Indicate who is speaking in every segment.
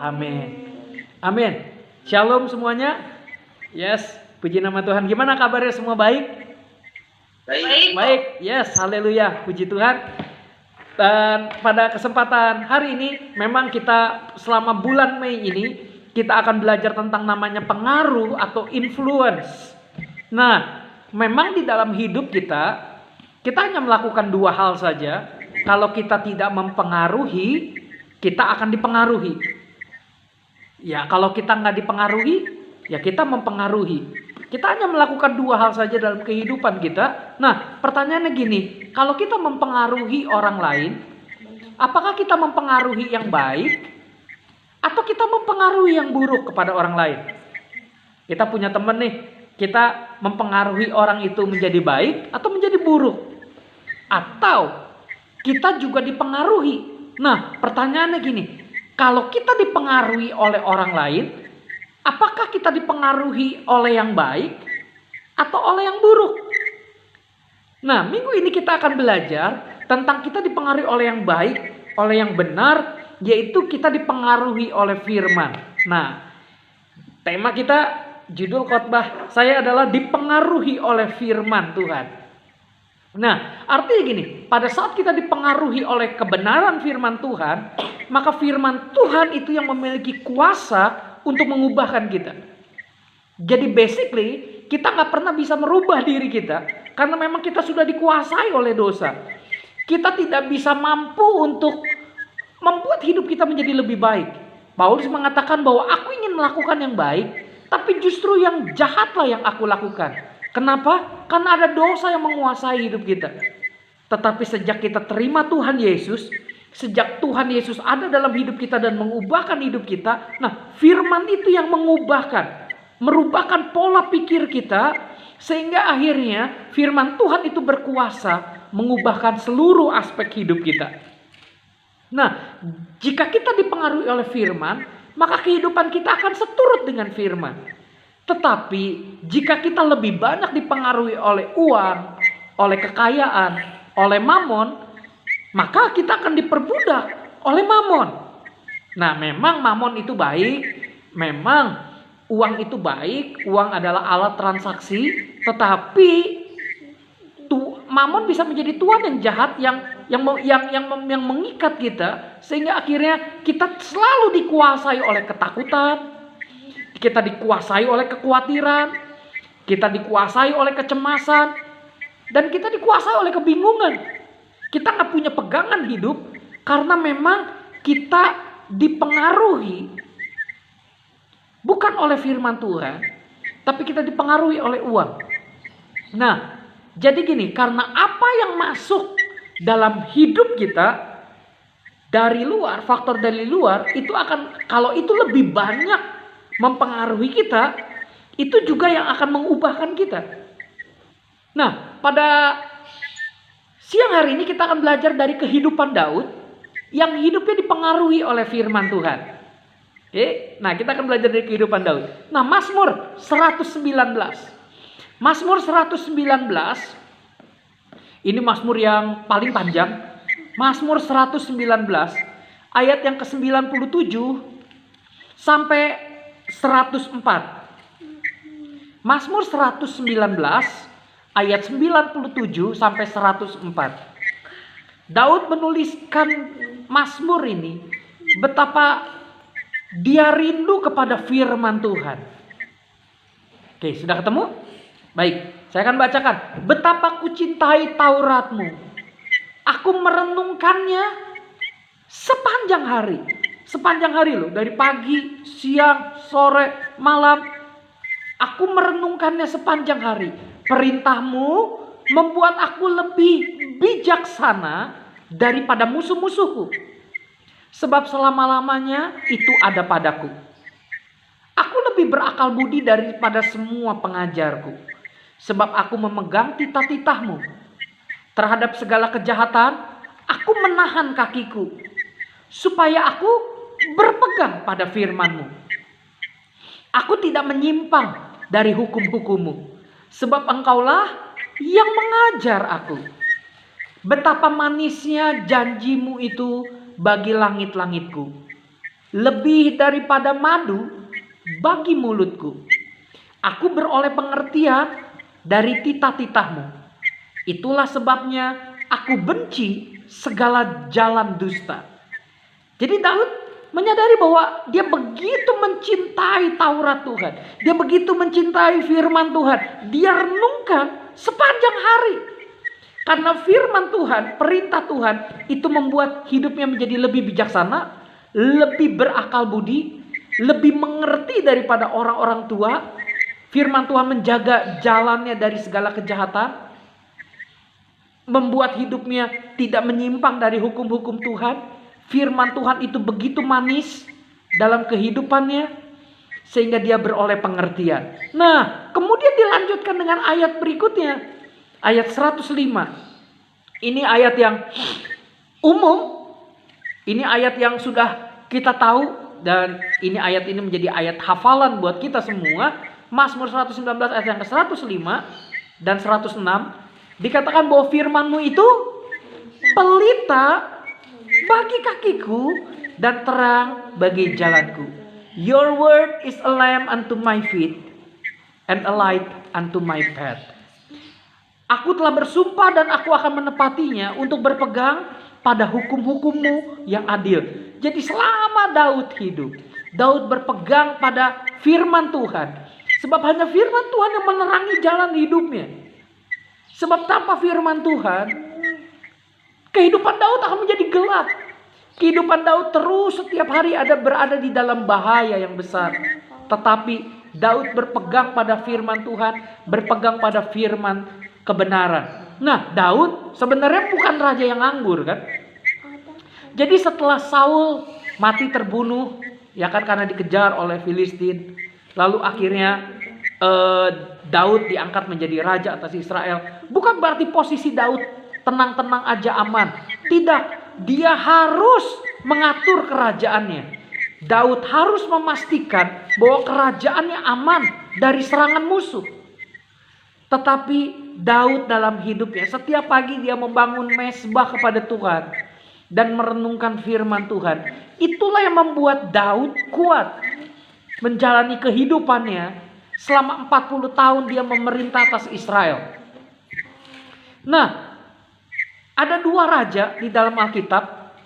Speaker 1: Amin. Amin. Shalom semuanya. Yes, puji nama Tuhan. Gimana kabarnya semua, baik? Baik. Yes, haleluya. Puji Tuhan. Dan pada kesempatan hari ini memang kita selama bulan Mei ini kita akan belajar tentang namanya pengaruh atau influence. Nah, memang di dalam hidup kita hanya melakukan dua hal saja. Kalau kita tidak mempengaruhi, kita akan dipengaruhi. Ya, kalau kita nggak dipengaruhi, ya kita mempengaruhi. Kita hanya melakukan dua hal saja dalam kehidupan kita. Nah, pertanyaannya gini, kalau kita mempengaruhi orang lain, apakah kita mempengaruhi yang baik atau kita mempengaruhi yang buruk kepada orang lain? Kita punya teman nih, kita mempengaruhi orang itu menjadi baik atau menjadi buruk? Atau kita juga dipengaruhi? Nah, pertanyaannya gini, kalau kita dipengaruhi oleh orang lain, apakah kita dipengaruhi oleh yang baik atau oleh yang buruk? Nah, minggu ini kita akan belajar tentang kita dipengaruhi oleh yang baik, oleh yang benar, yaitu kita dipengaruhi oleh firman. Nah, tema kita, judul khotbah saya adalah dipengaruhi oleh firman Tuhan. Nah, artinya gini, pada saat kita dipengaruhi oleh kebenaran firman Tuhan, maka firman Tuhan itu yang memiliki kuasa untuk mengubahkan kita. Jadi basically, kita gak pernah bisa merubah diri kita, karena memang kita sudah dikuasai oleh dosa. Kita tidak bisa mampu untuk membuat hidup kita menjadi lebih baik. Paulus mengatakan bahwa aku ingin melakukan yang baik, tapi justru yang jahatlah yang aku lakukan. Kenapa? Karena ada dosa yang menguasai hidup kita. Tetapi sejak kita terima Tuhan Yesus, sejak Tuhan Yesus ada dalam hidup kita dan mengubahkan hidup kita, nah firman itu yang mengubahkan, merubahkan pola pikir kita, sehingga akhirnya firman Tuhan itu berkuasa mengubahkan seluruh aspek hidup kita. Nah, jika kita dipengaruhi oleh firman, maka kehidupan kita akan seturut dengan firman. Tetapi jika kita lebih banyak dipengaruhi oleh uang, oleh kekayaan, oleh mamon, maka kita akan diperbudak oleh mamon. Nah, memang mamon itu baik, memang uang itu baik, uang adalah alat transaksi, tetapi mamon bisa menjadi tuan yang jahat yang mengikat kita, sehingga akhirnya kita selalu dikuasai oleh ketakutan. Kita dikuasai oleh kekhawatiran, kita dikuasai oleh kecemasan, dan kita dikuasai oleh kebingungan. Kita gak punya pegangan hidup karena memang kita dipengaruhi bukan oleh firman Tuhan, tapi kita dipengaruhi oleh uang. Nah, jadi gini, karena apa yang masuk dalam hidup kita dari luar, faktor dari luar, itu akan, kalau itu lebih banyak mempengaruhi kita, itu juga yang akan mengubahkan kita. Nah, pada siang hari ini kita akan belajar dari kehidupan Daud yang hidupnya dipengaruhi oleh firman Tuhan. Oke? Nah, kita akan belajar dari kehidupan Daud. Nah, Mazmur 119. Mazmur 119 ini Mazmur yang paling panjang. Mazmur 119 ayat yang ke-97 sampai 104. Mazmur 119 ayat 97 sampai 104. Daud menuliskan Mazmur ini betapa dia rindu kepada firman Tuhan. Oke, sudah ketemu? Baik, saya akan bacakan. Betapa kucintai Tauratmu, aku merenungkannya sepanjang hari. Sepanjang hari loh, dari pagi, siang, sore, malam. Aku merenungkannya sepanjang hari. Perintahmu membuat aku lebih bijaksana daripada musuh-musuhku. Sebab selama-lamanya itu ada padaku. Aku lebih berakal budi daripada semua pengajarku. Sebab aku memegang titah-titahmu. Terhadap segala kejahatan, aku menahan kakiku. Supaya aku berpegang pada firman-Mu. Aku tidak menyimpang dari hukum-hukum-Mu, sebab Engkaulah yang mengajar aku. Betapa manisnya janji-Mu itu bagi langit-langitku, lebih daripada madu bagi mulutku. Aku beroleh pengertian dari titah-titahmu. Itulah sebabnya aku benci segala jalan dusta. Jadi Daud menyadari bahwa dia begitu mencintai Taurat Tuhan. Dia begitu mencintai firman Tuhan. Dia renungkan sepanjang hari. Karena firman Tuhan, perintah Tuhan itu membuat hidupnya menjadi lebih bijaksana, lebih berakal budi, lebih mengerti daripada orang-orang tua. Firman Tuhan menjaga jalannya dari segala kejahatan, membuat hidupnya tidak menyimpang dari hukum-hukum Tuhan. Firman Tuhan itu begitu manis dalam kehidupannya, sehingga dia beroleh pengertian. Nah, kemudian dilanjutkan dengan ayat berikutnya, ayat 105. Ini ayat yang umum, ini ayat yang sudah kita tahu, dan ini ayat ini menjadi ayat hafalan buat kita semua. Mazmur 119 ayat yang ke-105 dan 106 dikatakan bahwa firman-Mu itu pelita bagi kakiku dan terang bagi jalanku. Your word is a lamp unto my feet and a light unto my path. Aku telah bersumpah dan aku akan menepatinya untuk berpegang pada hukum-hukum-Mu yang adil. Jadi selama Daud hidup, Daud berpegang pada firman Tuhan. Sebab hanya firman Tuhan yang menerangi jalan hidupnya. Sebab tanpa firman Tuhan, kehidupan Daud akan menjadi gelap. Kehidupan Daud terus setiap hari berada di dalam bahaya yang besar. Tetapi Daud berpegang pada firman Tuhan, berpegang pada firman kebenaran. Nah, Daud sebenarnya bukan raja yang anggur kan. Jadi setelah Saul mati terbunuh, ya kan, karena dikejar oleh Filistin. Lalu akhirnya Daud diangkat menjadi raja atas Israel. Bukan berarti posisi Daud tenang-tenang aja aman. Tidak, dia harus mengatur kerajaannya. Daud harus memastikan bahwa kerajaannya aman dari serangan musuh. Tetapi Daud dalam hidupnya, setiap pagi dia membangun mezbah kepada Tuhan dan merenungkan firman Tuhan. Itulah yang membuat Daud kuat menjalani kehidupannya. Selama 40 tahun dia memerintah atas Israel. Nah, ada dua raja di dalam Alkitab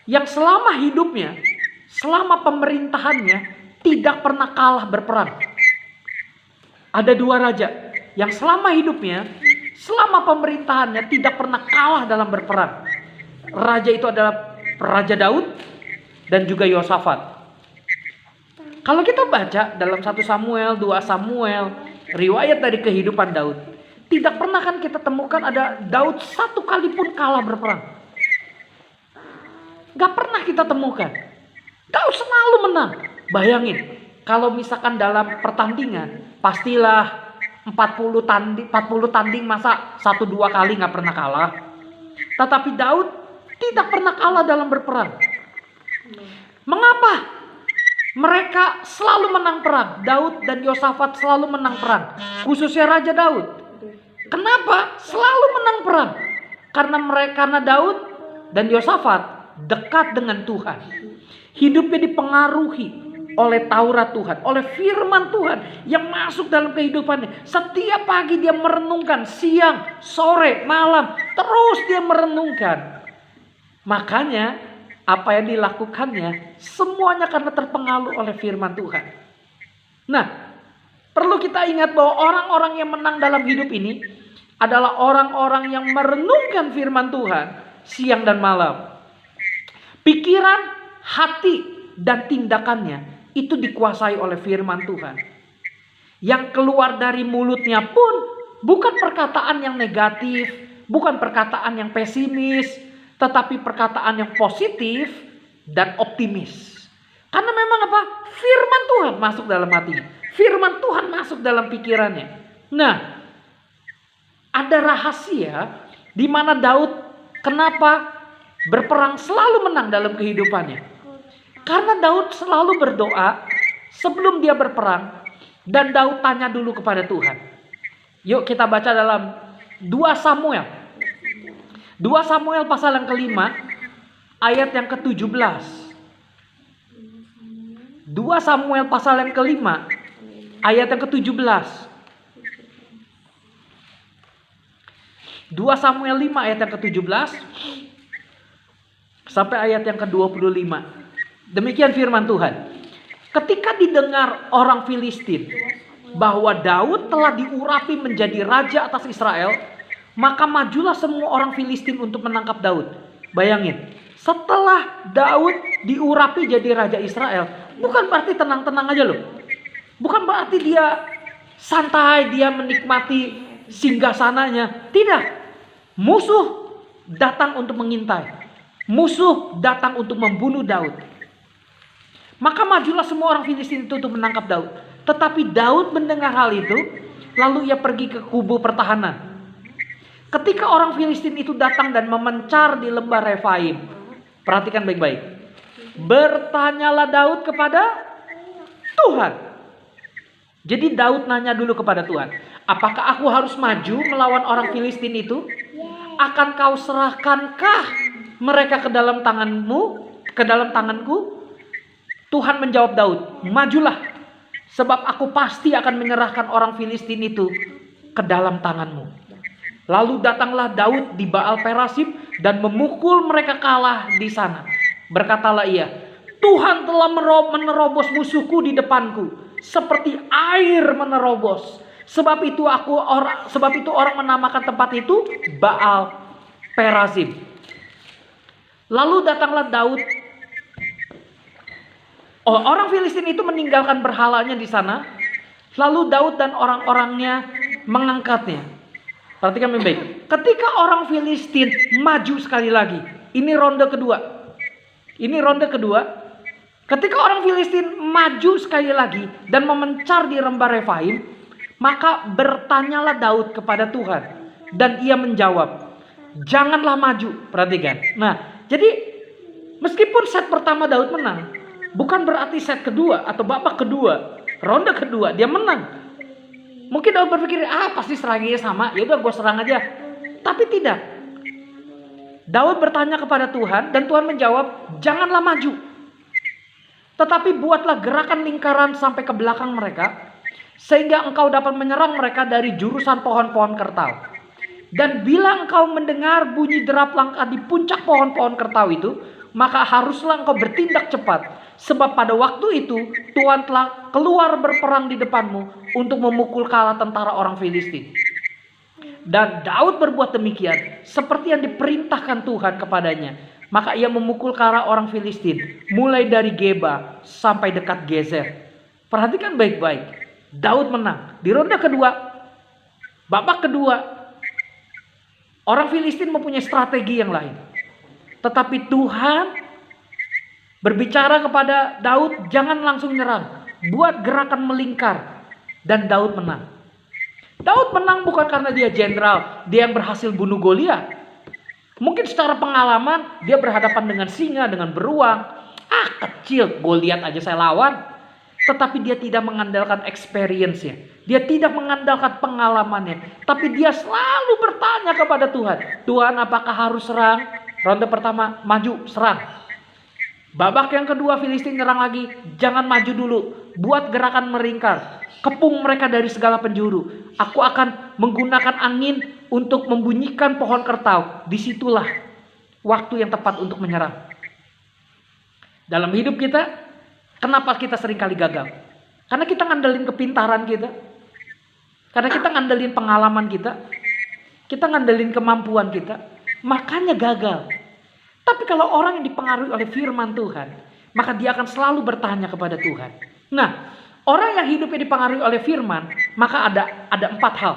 Speaker 1: yang selama hidupnya, selama pemerintahannya tidak pernah kalah berperang. Ada dua raja yang selama hidupnya, selama pemerintahannya tidak pernah kalah dalam berperang. Raja itu adalah Raja Daud dan juga Yosafat. Kalau kita baca dalam 1 Samuel, 2 Samuel, riwayat dari kehidupan Daud, tidak pernah kan kita temukan ada Daud satu kali pun kalah berperang. Gak pernah kita temukan. Daud selalu menang. Bayangin, kalau misalkan dalam pertandingan, pastilah 40 tanding masa 1-2 kali gak pernah kalah. Tetapi Daud tidak pernah kalah dalam berperang. Mengapa? Mereka selalu menang perang. Daud dan Yosafat selalu menang perang. Khususnya Raja Daud. Kenapa? Selalu menang perang. Karena Daud dan Yosafat dekat dengan Tuhan. Hidupnya dipengaruhi oleh Taurat Tuhan, oleh firman Tuhan yang masuk dalam kehidupannya. Setiap pagi dia merenungkan, siang, sore, malam, terus dia merenungkan. Makanya apa yang dilakukannya semuanya karena terpengaruh oleh firman Tuhan. Nah, perlu kita ingat bahwa orang-orang yang menang dalam hidup ini adalah orang-orang yang merenungkan firman Tuhan siang dan malam. Pikiran, hati, dan tindakannya itu dikuasai oleh firman Tuhan. Yang keluar dari mulutnya pun bukan perkataan yang negatif, bukan perkataan yang pesimis, tetapi perkataan yang positif dan optimis. Karena memang apa? Firman Tuhan masuk dalam hatinya. Firman Tuhan masuk dalam pikirannya. Nah, ada rahasia di mana Daud kenapa berperang selalu menang dalam kehidupannya. Karena Daud selalu berdoa sebelum dia berperang. Dan Daud tanya dulu kepada Tuhan. Yuk kita baca dalam 2 Samuel. 2 Samuel pasal yang ke-5 ayat yang ke-17. 2 Samuel pasal yang kelima, ayat yang ke-17. 2 Samuel 5 ayat yang ke-17 sampai ayat yang ke-25. Demikian firman Tuhan. Ketika didengar orang Filistin bahwa Daud telah diurapi menjadi raja atas Israel, maka majulah semua orang Filistin untuk menangkap Daud. Bayangin, setelah Daud diurapi jadi raja Israel, bukan berarti tenang-tenang aja loh. Bukan berarti dia santai, dia menikmati singgasananya. Tidak. Musuh datang untuk mengintai. Musuh datang untuk membunuh Daud. Maka majulah semua orang Filistin itu untuk menangkap Daud. Tetapi Daud mendengar hal itu, lalu ia pergi ke kubu pertahanan. Ketika orang Filistin itu datang dan memencar di lembah Refaim, perhatikan baik-baik. Bertanyalah Daud kepada Tuhan. Jadi Daud nanya dulu kepada Tuhan, apakah aku harus maju melawan orang Filistin itu? Akan kau serahkankah mereka ke dalam tanganmu, ke dalam tanganku? Tuhan menjawab Daud, majulah, sebab aku pasti akan menyerahkan orang Filistin itu ke dalam tanganmu. Lalu datanglah Daud di Baal Perasim dan memukul mereka kalah di sana. Berkatalah ia, Tuhan telah menerobos musuhku di depanku, seperti air menerobos. Sebab itu orang menamakan tempat itu Baal Perasim. Lalu datanglah Daud. Orang Filistin itu meninggalkan berhalanya di sana. Lalu Daud dan orang-orangnya mengangkatnya. Perhatikan baik-baik. Ketika orang Filistin maju sekali lagi. Ini ronde kedua. Ketika orang Filistin maju sekali lagi dan memencar di lembah Refaim, maka bertanyalah Daud kepada Tuhan. Dan ia menjawab, janganlah maju. Perhatikan. Nah, jadi meskipun set pertama Daud menang, bukan berarti set kedua atau babak kedua, ronde kedua dia menang. Mungkin Daud berpikir, pasti serangannya sama, ya udah gue serang aja. Tapi tidak. Daud bertanya kepada Tuhan dan Tuhan menjawab, janganlah maju. Tetapi buatlah gerakan lingkaran sampai ke belakang mereka, sehingga engkau dapat menyerang mereka dari jurusan pohon-pohon kertau. Dan bila engkau mendengar bunyi derap langkah di puncak pohon-pohon kertau itu, maka haruslah engkau bertindak cepat. Sebab pada waktu itu Tuhan telah keluar berperang di depanmu untuk memukul kalah tentara orang Filistin. Dan Daud berbuat demikian seperti yang diperintahkan Tuhan kepadanya. Maka ia memukul kalah orang Filistin mulai dari Geba sampai dekat Gezer. Perhatikan baik-baik. Daud menang. Di ronde kedua, babak kedua, orang Filistin mempunyai strategi yang lain. Tetapi Tuhan berbicara kepada Daud, jangan langsung nyerang. Buat gerakan melingkar. Dan Daud menang. Daud menang bukan karena dia jenderal, dia yang berhasil bunuh Goliat. Mungkin secara pengalaman dia berhadapan dengan singa, dengan beruang. Kecil, Goliat aja saya lawan. Tetapi dia tidak mengandalkan experience-nya. Dia tidak mengandalkan pengalamannya. Tapi dia selalu bertanya kepada Tuhan. Tuhan, apakah harus serang? Ronde pertama, maju, serang. Babak yang kedua Filistin nyerang lagi. Jangan maju dulu. Buat gerakan meringkar. Kepung mereka dari segala penjuru. Aku akan menggunakan angin untuk membunyikan pohon kertau. Disitulah waktu yang tepat untuk menyerang. Dalam hidup kita, kenapa kita seringkali gagal? Karena kita ngandelin kepintaran kita. Karena kita ngandelin pengalaman kita. Kita ngandelin kemampuan kita. Makanya gagal. Tapi kalau orang yang dipengaruhi oleh firman Tuhan, maka dia akan selalu bertanya kepada Tuhan. Nah, orang yang hidupnya dipengaruhi oleh firman, maka ada 4 hal.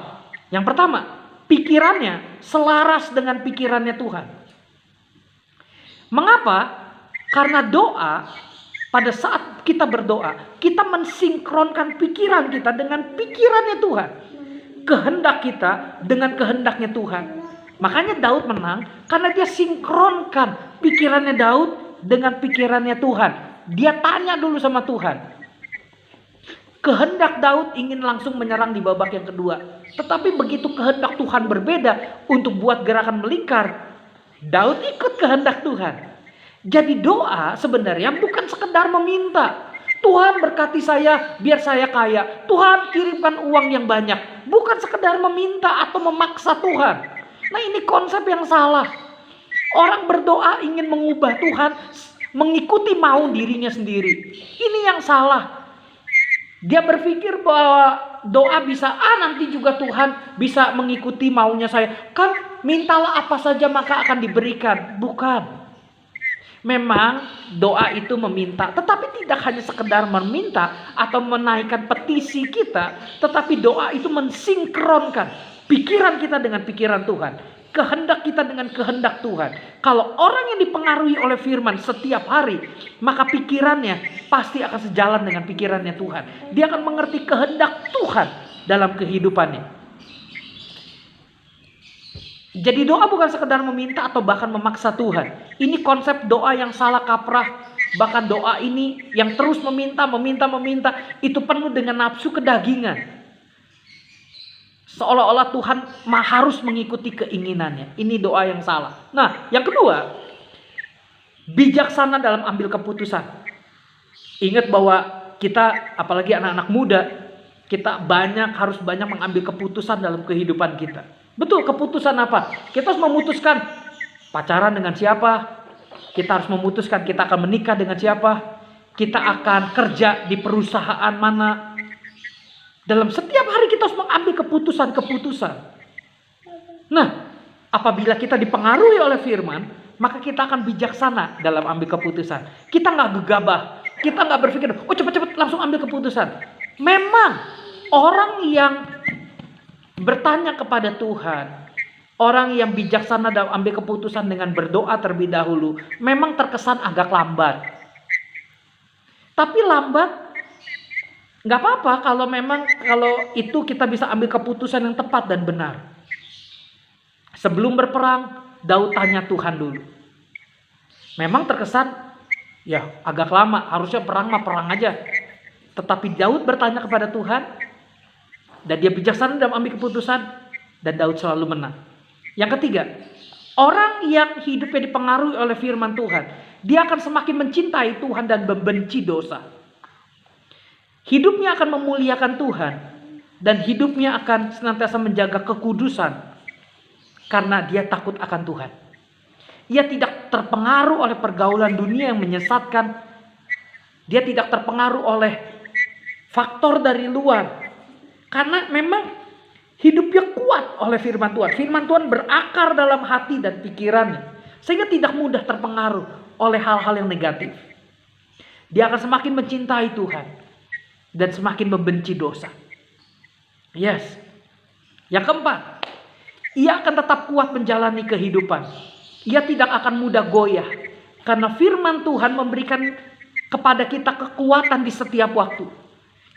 Speaker 1: Yang pertama, pikirannya selaras dengan pikirannya Tuhan. Mengapa? Karena doa, pada saat kita berdoa, kita mensinkronkan pikiran kita dengan pikirannya Tuhan. Kehendak kita dengan kehendaknya Tuhan. Makanya Daud menang karena dia sinkronkan pikirannya Daud dengan pikirannya Tuhan. Dia tanya dulu sama Tuhan. Kehendak Daud ingin langsung menyerang di babak yang kedua. Tetapi begitu kehendak Tuhan berbeda untuk buat gerakan melingkar, Daud ikut kehendak Tuhan. Jadi doa sebenarnya bukan sekedar meminta. Tuhan berkati saya biar saya kaya. Tuhan kirimkan uang yang banyak. Bukan sekedar meminta atau memaksa Tuhan. Nah, ini konsep yang salah. Orang berdoa ingin mengubah Tuhan mengikuti mau dirinya sendiri. Ini yang salah. Dia berpikir bahwa doa bisa, nanti juga Tuhan bisa mengikuti maunya saya. Kan mintalah apa saja maka akan diberikan. Bukan. Memang doa itu meminta, tetapi tidak hanya sekedar meminta atau menaikkan petisi kita, tetapi doa itu mensinkronkan pikiran kita dengan pikiran Tuhan, kehendak kita dengan kehendak Tuhan. Kalau orang yang dipengaruhi oleh firman setiap hari, maka pikirannya pasti akan sejalan dengan pikirannya Tuhan. Dia akan mengerti kehendak Tuhan dalam kehidupannya. Jadi doa bukan sekedar meminta atau bahkan memaksa Tuhan. Ini konsep doa yang salah kaprah. Bahkan doa ini yang terus meminta. Itu penuh dengan nafsu kedagingan. Seolah-olah Tuhan harus mengikuti keinginannya. Ini doa yang salah. Nah, yang kedua, bijaksana dalam ambil keputusan. Ingat bahwa kita, apalagi anak-anak muda, kita harus banyak mengambil keputusan dalam kehidupan kita. Betul, keputusan apa? Kita harus memutuskan pacaran dengan siapa. Kita harus memutuskan kita akan menikah dengan siapa. Kita akan kerja di perusahaan mana. Dalam setiap hari kita harus mengambil keputusan-keputusan. Nah, apabila kita dipengaruhi oleh firman, maka kita akan bijaksana dalam ambil keputusan. Kita nggak gegabah. Kita nggak berpikir, cepat-cepat langsung ambil keputusan. Memang orang yang bertanya kepada Tuhan, orang yang bijaksana dalam ambil keputusan dengan berdoa terlebih dahulu, memang terkesan agak lambat. Tapi lambat nggak apa-apa kalau itu kita bisa ambil keputusan yang tepat dan benar. Sebelum berperang, Daud tanya Tuhan dulu. Memang terkesan ya agak lama, harusnya perang aja. Tetapi Daud bertanya kepada Tuhan. Dan dia bijaksana dalam ambil keputusan. Dan Daud selalu menang. Yang ketiga, orang yang hidupnya dipengaruhi oleh firman Tuhan, dia akan semakin mencintai Tuhan dan membenci dosa. Hidupnya akan memuliakan Tuhan. Dan hidupnya akan senantiasa menjaga kekudusan. Karena dia takut akan Tuhan. Ia tidak terpengaruh oleh pergaulan dunia yang menyesatkan. Dia tidak terpengaruh oleh faktor dari luar. Karena memang hidupnya kuat oleh firman Tuhan. Firman Tuhan berakar dalam hati dan pikirannya. Sehingga tidak mudah terpengaruh oleh hal-hal yang negatif. Dia akan semakin mencintai Tuhan. Dan semakin membenci dosa. Yes. Yang keempat. Ia akan tetap kuat menjalani kehidupan. Ia tidak akan mudah goyah. Karena firman Tuhan memberikan kepada kita kekuatan di setiap waktu.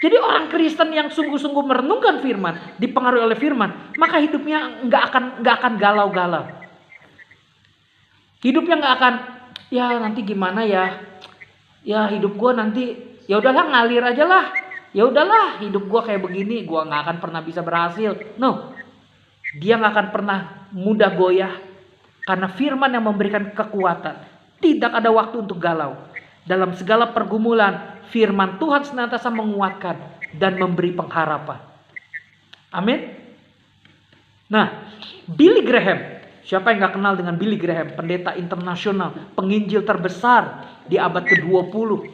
Speaker 1: Jadi orang Kristen yang sungguh-sungguh merenungkan firman, dipengaruhi oleh firman, maka hidupnya nggak akan galau-galau. Hidupnya nggak akan, ya nanti gimana ya, ya hidup gue nanti, ya udahlah ngalir aja lah, ya udahlah hidup gue kayak begini, gue nggak akan pernah bisa berhasil. No, dia nggak akan pernah mudah goyah, karena firman yang memberikan kekuatan. Tidak ada waktu untuk galau. Dalam segala pergumulan, firman Tuhan senantiasa menguatkan dan memberi pengharapan. Amin. Nah, Billy Graham. Siapa yang gak kenal dengan Billy Graham? Pendeta internasional, penginjil terbesar di abad ke-20.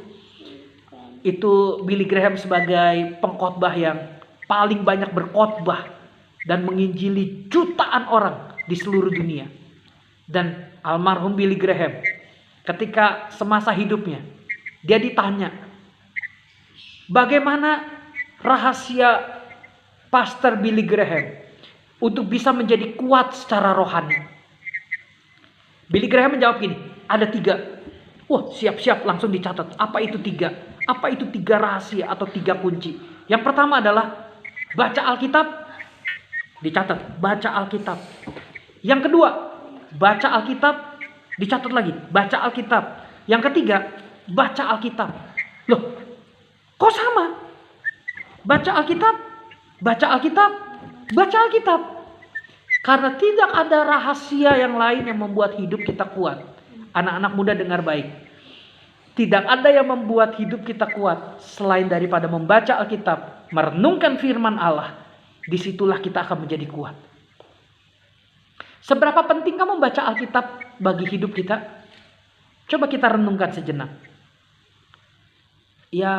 Speaker 1: Itu Billy Graham sebagai pengkhotbah yang paling banyak berkhotbah dan menginjili jutaan orang di seluruh dunia. Dan almarhum Billy Graham, ketika semasa hidupnya, dia ditanya, bagaimana rahasia Pastor Billy Graham untuk bisa menjadi kuat secara rohani? Billy Graham menjawab gini, ada 3. Wah, siap-siap langsung dicatat. Apa itu 3? Apa itu 3 rahasia atau 3 kunci? Yang pertama adalah baca Alkitab. Dicatat, baca Alkitab. Yang kedua, baca Alkitab. Dicatat lagi, baca Alkitab. Yang ketiga, baca Alkitab. Loh, kok sama? Baca Alkitab, baca Alkitab, baca Alkitab. Karena tidak ada rahasia yang lain yang membuat hidup kita kuat. Anak-anak muda dengar baik. Tidak ada yang membuat hidup kita kuat selain daripada membaca Alkitab, merenungkan firman Allah. Disitulah kita akan menjadi kuat. Seberapa penting kamu membaca Alkitab bagi hidup kita? Coba kita renungkan sejenak. Ya,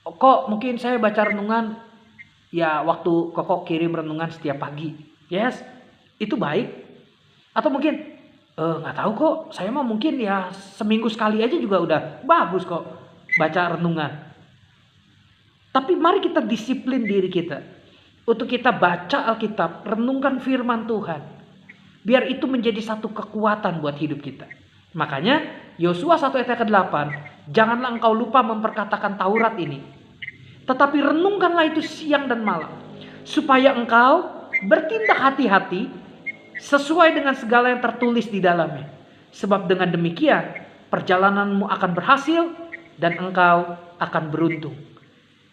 Speaker 1: kok mungkin saya baca renungan ya waktu Koko kirim renungan setiap pagi. Yes, itu baik. Atau mungkin nggak tahu kok, saya mah mungkin ya seminggu sekali aja juga udah bagus kok baca renungan. Tapi mari kita disiplin diri kita untuk kita baca Alkitab, renungkan firman Tuhan, biar itu menjadi satu kekuatan buat hidup kita. Makanya Yosua 1 ayat ke-8, janganlah engkau lupa memperkatakan Taurat ini, tetapi renungkanlah itu siang dan malam, supaya engkau bertindak hati-hati sesuai dengan segala yang tertulis di dalamnya. Sebab dengan demikian perjalananmu akan berhasil dan engkau akan beruntung.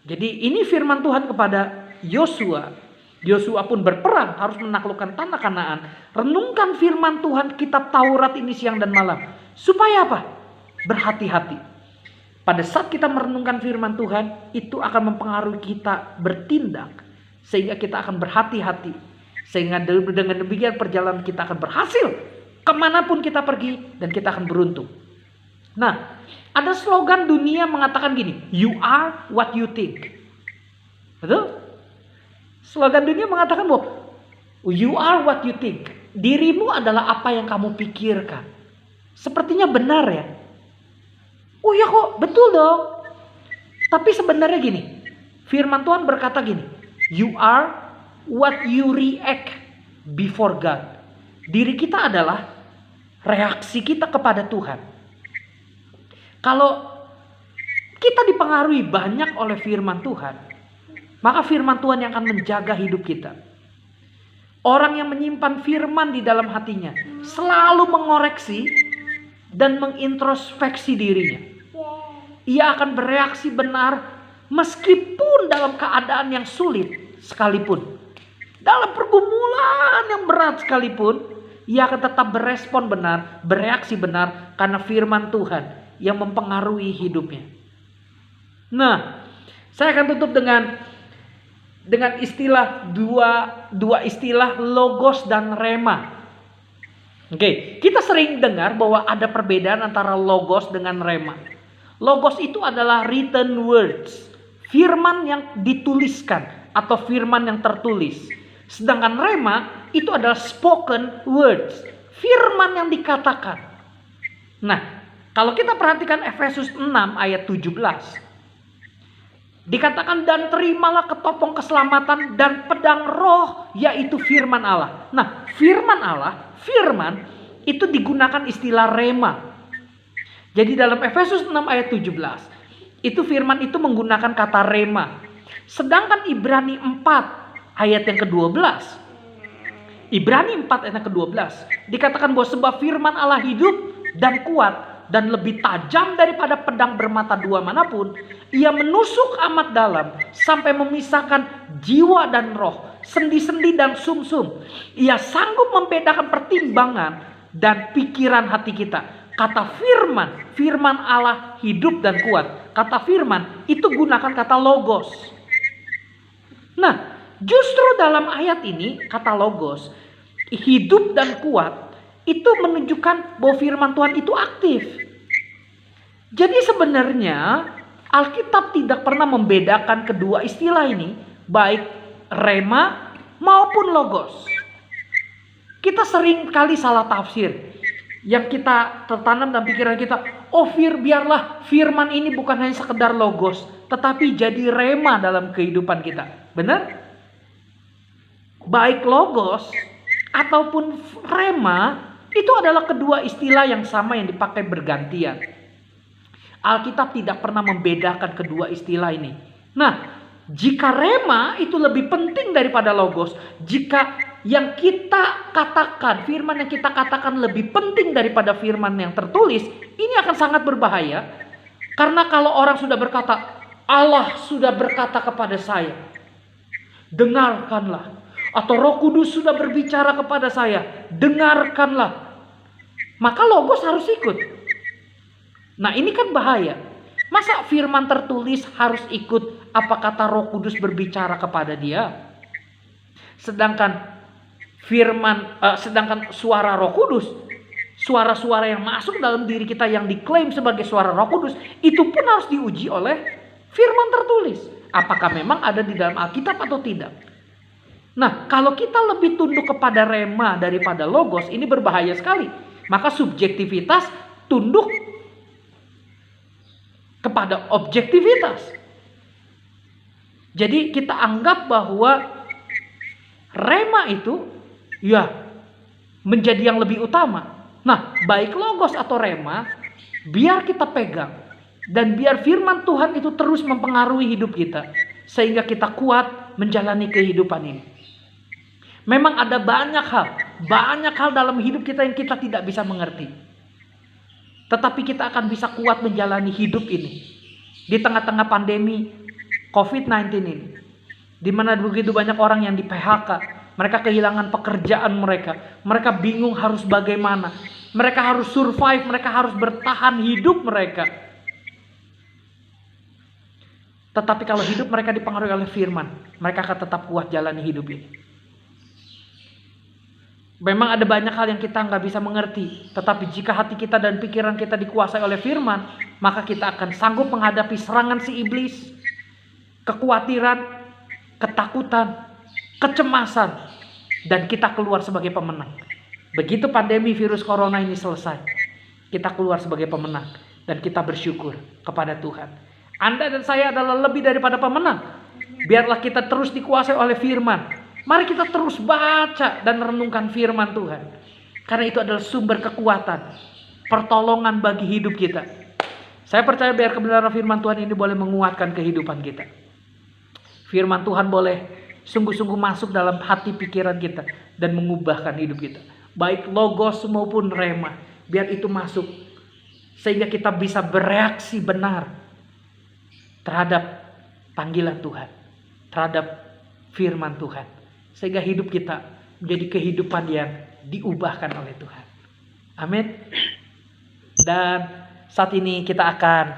Speaker 1: Jadi ini firman Tuhan kepada Yosua. Yosua pun berperang harus menaklukkan tanah Kanaan. Renungkan firman Tuhan, kitab Taurat ini siang dan malam. Supaya apa? Berhati-hati. Pada saat kita merenungkan firman Tuhan, itu akan mempengaruhi kita bertindak. Sehingga kita akan berhati-hati. Sehingga dengan demikian perjalanan kita akan berhasil. Kemanapun kita pergi dan kita akan beruntung. Nah, ada slogan dunia mengatakan gini, you are what you think. Betul? Slogan dunia mengatakan bahwa you are what you think. Dirimu adalah apa yang kamu pikirkan. Sepertinya benar ya. Oh ya kok, betul dong. Tapi sebenarnya gini, firman Tuhan berkata gini, you are what you react before God. Diri kita adalah reaksi kita kepada Tuhan. Kalau kita dipengaruhi banyak oleh firman Tuhan, maka firman Tuhan yang akan menjaga hidup kita. Orang yang menyimpan firman di dalam hatinya selalu mengoreksi dan mengintrospeksi dirinya. Ia akan bereaksi benar meskipun dalam keadaan yang sulit sekalipun. Dalam pergumulan yang berat sekalipun, ia akan tetap berespon benar, bereaksi benar karena firman Tuhan yang mempengaruhi hidupnya. Nah, saya akan tutup dengan istilah dua istilah logos dan rema. Oke, kita sering dengar bahwa ada perbedaan antara logos dengan rema. Logos itu adalah written words, firman yang dituliskan atau firman yang tertulis. Sedangkan rema itu adalah spoken words, firman yang dikatakan. Nah, kalau kita perhatikan Efesus 6 ayat 17. Dikatakan dan terimalah ketopong keselamatan dan pedang roh, yaitu firman Allah. Nah, firman Allah, firman itu digunakan istilah rema. Jadi dalam Efesus 6 ayat 17, itu firman itu menggunakan kata rema. Sedangkan Ibrani 4 ayat yang ke-12. Ibrani 4 ayat yang ke-12 dikatakan bahwa sebab firman Allah hidup dan kuat dan lebih tajam daripada pedang bermata dua manapun. Ia menusuk amat dalam sampai memisahkan jiwa dan roh, sendi-sendi dan sumsum. Ia sanggup membedakan pertimbangan dan pikiran hati kita. Kata firman Allah hidup dan kuat. Kata firman itu gunakan kata logos. Nah, justru dalam ayat ini kata logos, hidup dan kuat, itu menunjukkan bahwa firman Tuhan itu aktif. Jadi sebenarnya Alkitab tidak pernah membedakan kedua istilah ini, baik rema maupun logos. Kita sering kali salah tafsir. Yang kita tertanam dalam pikiran kita, biarlah firman ini bukan hanya sekedar logos, tetapi jadi rema dalam kehidupan kita. Benar? Baik logos ataupun rema itu adalah kedua istilah yang sama yang dipakai bergantian. Alkitab tidak pernah membedakan kedua istilah ini. Nah, jika rema itu lebih penting daripada logos, jika yang kita katakan, firman yang kita katakan lebih penting daripada firman yang tertulis, ini akan sangat berbahaya. Karena kalau orang sudah berkata, Allah sudah berkata kepada saya, dengarkanlah. Atau Roh Kudus sudah berbicara kepada saya, dengarkanlah. Maka logos harus ikut. Nah, ini kan bahaya. Masa firman tertulis harus ikut apa kata Roh Kudus berbicara kepada dia? Sedangkan sedangkan suara Roh Kudus, suara-suara yang masuk dalam diri kita yang diklaim sebagai suara Roh Kudus, itu pun harus diuji oleh firman tertulis. Apakah memang ada di dalam Alkitab atau tidak? Nah, kalau kita lebih tunduk kepada rema daripada logos, ini berbahaya sekali. Maka subjektivitas tunduk kepada objektivitas. Jadi kita anggap bahwa rema itu ya menjadi yang lebih utama. Nah, baik logos atau rema, biar kita pegang dan biar firman Tuhan itu terus mempengaruhi hidup kita sehingga kita kuat menjalani kehidupan ini. Memang ada banyak hal dalam hidup kita yang kita tidak bisa mengerti. Tetapi kita akan bisa kuat menjalani hidup ini di tengah-tengah pandemi COVID-19 ini, di mana begitu banyak orang yang di PHK, mereka kehilangan pekerjaan mereka bingung harus bagaimana, mereka harus survive, mereka harus bertahan hidup mereka. Tetapi kalau hidup mereka dipengaruhi oleh firman, mereka akan tetap kuat jalani hidup ini. Memang ada banyak hal yang kita nggak bisa mengerti, tetapi jika hati kita dan pikiran kita dikuasai oleh firman, maka kita akan sanggup menghadapi serangan si iblis, kekhawatiran, ketakutan, kecemasan, dan kita keluar sebagai pemenang. Begitu pandemi virus corona ini selesai, kita keluar sebagai pemenang dan kita bersyukur kepada Tuhan. Anda dan saya adalah lebih daripada pemenang. Biarlah kita terus dikuasai oleh firman. Mari kita terus baca dan renungkan firman Tuhan. Karena itu adalah sumber kekuatan, pertolongan bagi hidup kita. Saya percaya biar kebenaran firman Tuhan ini boleh menguatkan kehidupan kita. Firman Tuhan boleh sungguh-sungguh masuk dalam hati pikiran kita dan mengubahkan hidup kita. Baik logos maupun rema, biar itu masuk sehingga kita bisa bereaksi benar terhadap panggilan Tuhan, terhadap firman Tuhan. Sehingga hidup kita menjadi kehidupan yang diubahkan oleh Tuhan. Amin. Dan saat ini kita akan